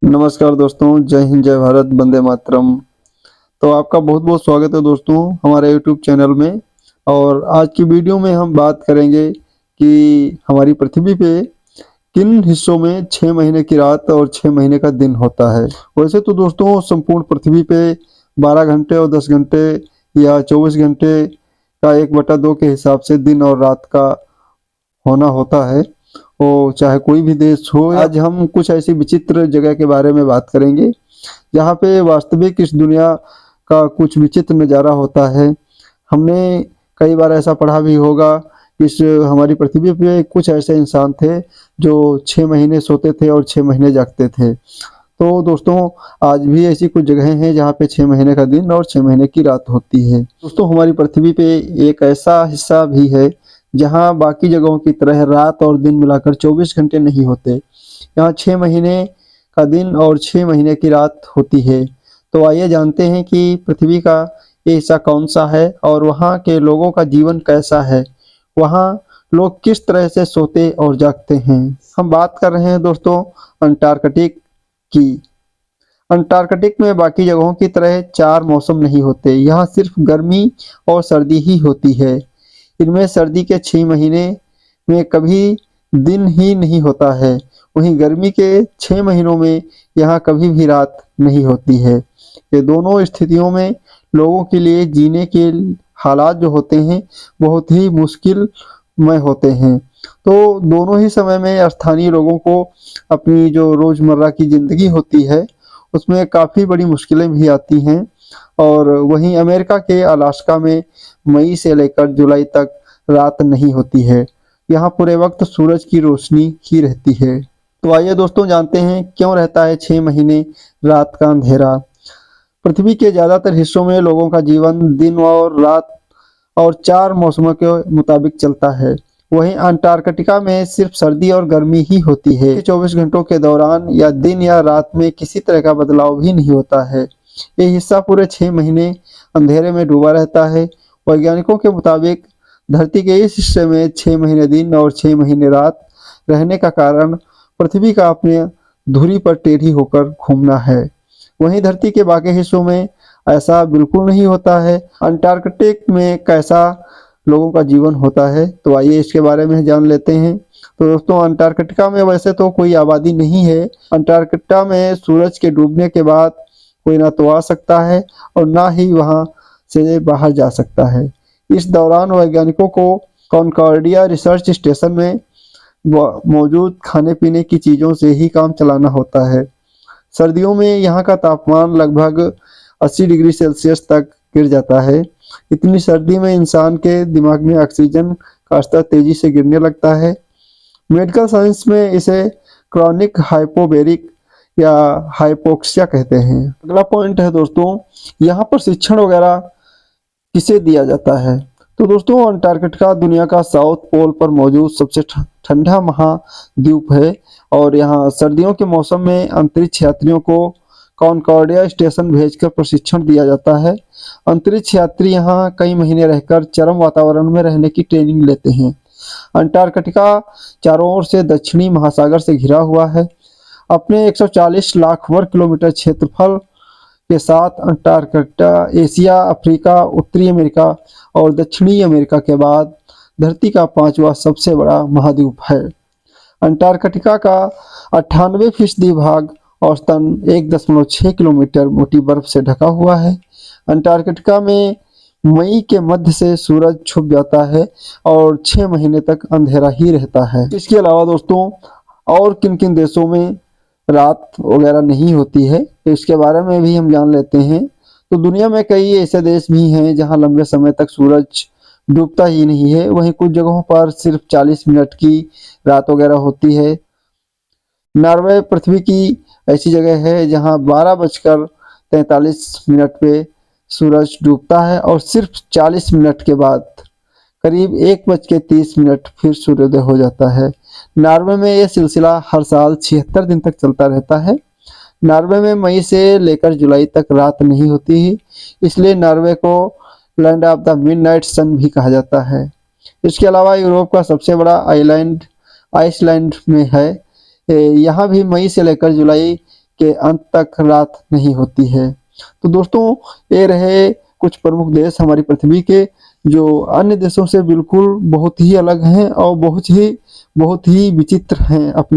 नमस्कार दोस्तों, जय हिंद, जय भारत, वंदे मातरम। तो आपका बहुत बहुत स्वागत है दोस्तों हमारे यूट्यूब चैनल में। और आज की वीडियो में हम बात करेंगे कि हमारी पृथ्वी पे किन हिस्सों में 6 महीने की रात और 6 महीने का दिन होता है। वैसे तो दोस्तों संपूर्ण पृथ्वी पे 12 घंटे और 10 घंटे या 24 घंटे का 1/2 के हिसाब से दिन और रात का होना होता है, वो चाहे कोई भी देश हो। आज हम कुछ ऐसी विचित्र जगह के बारे में बात करेंगे जहाँ पे वास्तविक इस दुनिया का कुछ विचित्र नज़ारा होता है। हमने कई बार ऐसा पढ़ा भी होगा, इस हमारी पृथ्वी पे कुछ ऐसे इंसान थे जो 6 महीने सोते थे और 6 महीने जागते थे। तो दोस्तों आज भी ऐसी कुछ जगहें हैं जहाँ पे 6 महीने का दिन और 6 महीने की रात होती है। दोस्तों हमारी पृथ्वी पे एक ऐसा हिस्सा भी है जहाँ बाकी जगहों की तरह रात और दिन मिलाकर 24 घंटे नहीं होते। यहाँ 6 महीने का दिन और 6 महीने की रात होती है। तो आइए जानते हैं कि पृथ्वी का ये हिस्सा कौन सा है और वहाँ के लोगों का जीवन कैसा है, वहाँ लोग किस तरह से सोते और जागते हैं। हम बात कर रहे हैं दोस्तों अंटार्कटिक की। अंटार्कटिक में बाकी जगहों की तरह 4 मौसम नहीं होते, यहाँ सिर्फ गर्मी और सर्दी ही होती है। इनमें सर्दी के 6 महीने में कभी दिन ही नहीं होता है, वहीं गर्मी के 6 महीनों में यहाँ कभी भी रात नहीं होती है। ये दोनों स्थितियों में लोगों के लिए जीने के हालात जो होते हैं बहुत ही मुश्किल में होते हैं। तो दोनों ही समय में स्थानीय लोगों को अपनी जो रोज़मर्रा की ज़िंदगी होती है उसमें काफ़ी बड़ी मुश्किलें भी आती हैं। और वहीं अमेरिका के अलास्का में मई से लेकर जुलाई तक रात नहीं होती है, यहाँ पूरे वक्त सूरज की रोशनी ही रहती है। तो आइए दोस्तों जानते हैं क्यों रहता है 6 महीने रात का अंधेरा। पृथ्वी के ज़्यादातर हिस्सों में लोगों का जीवन दिन और रात और 4 मौसमों के मुताबिक चलता है। वहीं अंटार्कटिका में सिर्फ सर्दी और गर्मी ही होती है। 24 घंटों के दौरान या दिन या रात में किसी तरह का बदलाव भी नहीं होता है। ये हिस्सा पूरे 6 महीने अंधेरे में डूबा रहता है। वैज्ञानिकों के मुताबिक धरती के इस हिस्से में 6 महीने दिन और 6 महीने रात रहने का कारण पृथ्वी का अपने धुरी पर टेढ़ी होकर घूमना है। वहीं धरती के बाकी हिस्सों में ऐसा बिल्कुल नहीं होता है। अंटार्कटिक में कैसा लोगों का जीवन होता है, तो आइए इसके बारे में जान लेते हैं। तो दोस्तों अंटार्कटिका में वैसे तो कोई आबादी नहीं है। अंटार्कटिका में सूरज के डूबने के बाद कोई ना तो आ सकता है और ना ही वहां से बाहर जा सकता है। इस दौरान वैज्ञानिकों को कॉनकॉर्डिया रिसर्च स्टेशन में मौजूद खाने पीने की चीज़ों से ही काम चलाना होता है। सर्दियों में यहाँ का तापमान लगभग 80 डिग्री सेल्सियस तक गिर जाता है। इतनी सर्दी में इंसान के दिमाग में ऑक्सीजन का स्तर तेजी से गिरने लगता है। मेडिकल साइंस में इसे क्रॉनिक हाइपोबेरिक या हाइपोक्सिया कहते हैं। अगला पॉइंट है दोस्तों, यहाँ पर शिक्षण वगैरह किसे दिया जाता है। तो दोस्तों अंटार्कटिका दुनिया का साउथ पोल पर मौजूद सबसे ठंडा महाद्वीप है और यहाँ सर्दियों के मौसम में अंतरिक्ष यात्रियों को कॉनकॉर्डिया स्टेशन भेजकर प्रशिक्षण दिया जाता है। अंतरिक्ष यात्री यहाँ कई महीने रहकर चरम वातावरण में रहने की ट्रेनिंग लेते हैं। अंटार्कटिका चारों ओर से दक्षिणी महासागर से घिरा हुआ है। अपने 140 लाख वर्ग किलोमीटर क्षेत्रफल के साथ अंटार्कटिका एशिया, अफ्रीका, उत्तरी अमेरिका और दक्षिणी अमेरिका के बाद धरती का 5वां सबसे बड़ा महाद्वीप है। अंटार्कटिका का 98% भाग औसतन 1.6 किलोमीटर मोटी बर्फ से ढका हुआ है। अंटार्कटिका में मई के मध्य से सूरज छुप जाता है और 6 महीने तक अंधेरा ही रहता है। इसके अलावा दोस्तों और किन किन देशों में रात वगैरह नहीं होती है, तो इसके बारे में भी हम जान लेते हैं। तो दुनिया में कई ऐसे देश भी हैं जहां लंबे समय तक सूरज डूबता ही नहीं है। वहीं कुछ जगहों पर सिर्फ 40 मिनट की रात वगैरह होती है। नॉर्वे पृथ्वी की ऐसी जगह है जहां 12:43 पे सूरज डूबता है और सिर्फ 40 मिनट के बाद करीब 1:30 फिर सूर्योदय हो जाता है। नॉर्वे में यह सिलसिला हर साल 76 दिन तक चलता रहता है। नॉर्वे में मई से लेकर जुलाई तक रात नहीं होती है, इसलिए नॉर्वे को लैंड ऑफ द मिडनाइट सन भी कहा जाता है। इसके अलावा यूरोप का सबसे बड़ा आइलैंड आइसलैंड में है। यहाँ भी मई से लेकर जुलाई के अंत तक रात नहीं होती है। तो दोस्तों, ये रहे कुछ प्रमुख देश हमारी पृथ्वी के, जो अन्य देशों से बिल्कुल बहुत ही अलग हैं और बहुत ही विचित्र हैं अपने